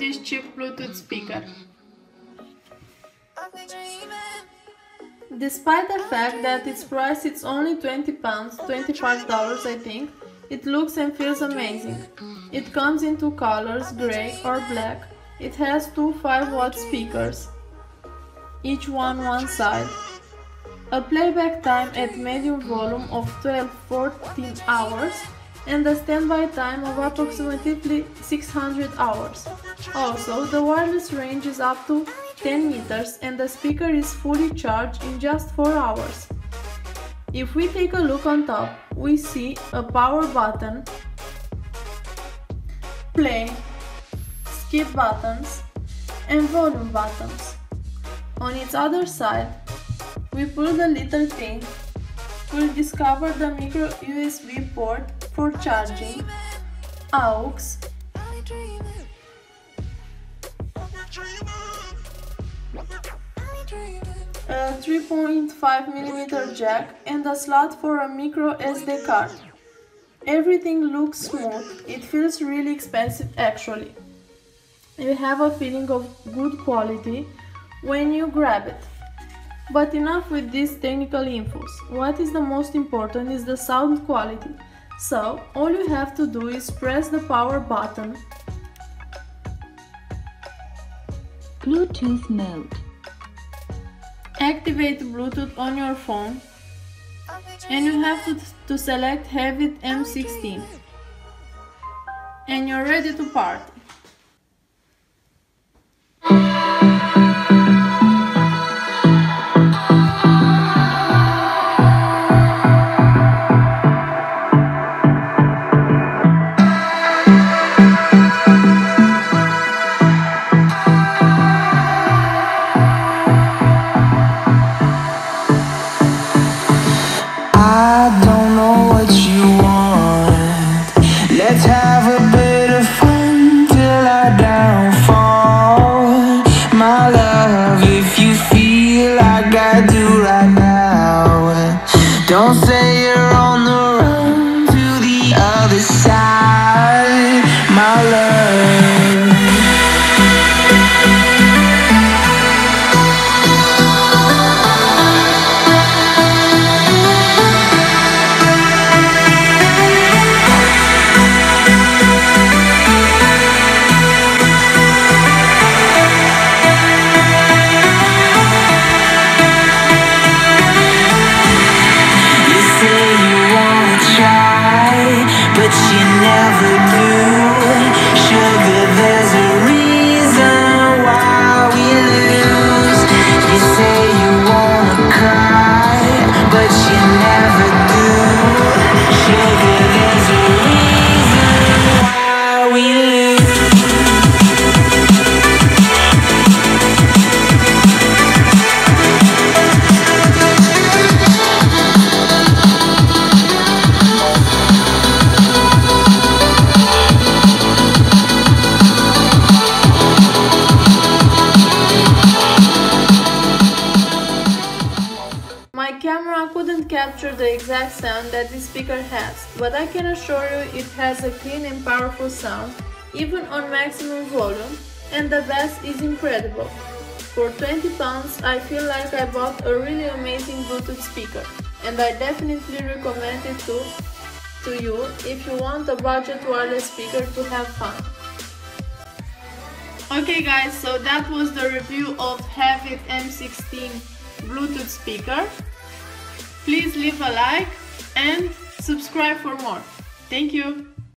this cheap Bluetooth speaker. Despite the fact that its price is only £20, $25 I think, it looks and feels amazing. It comes in two colors, grey or black. It has two 5-watt speakers, each one side. A playback time at medium volume of 12-14 hours and a standby time of approximately 600 hours. Also, the wireless range is up to 10 meters and the speaker is fully charged in just 4 hours. If we take a look on top, we see a power button, play, skip buttons, and volume buttons. On its other side, we pull the little thing, we'll discover the micro USB port for charging, aux, a 3.5mm jack and a slot for a micro SD card. Everything looks smooth, it feels really expensive actually. You have a feeling of good quality when you grab it. But enough with these technical infos. What is the most important is the sound quality. So, all you have to do is press the power button, Bluetooth mode, activate Bluetooth on your phone, and you have to select HAVIT M16, and you're ready to party. Let's have a bit of fun till I downfall. My love, if you feel like I do right now, don't say you're on the run to the other side, my love. But you never do. Sugar, there's a reason why we lose. You say you wanna cry, but you never do. Sugar, there's a reason why we lose. My camera couldn't capture the exact sound that this speaker has, but I can assure you it has a clean and powerful sound, even on maximum volume, and the bass is incredible. For £20, I feel like I bought a really amazing Bluetooth speaker, and I definitely recommend it to you if you want a budget wireless speaker to have fun. Okay guys, so that was the review of HAVIT M16 Bluetooth speaker. Please leave a like and subscribe for more. Thank you.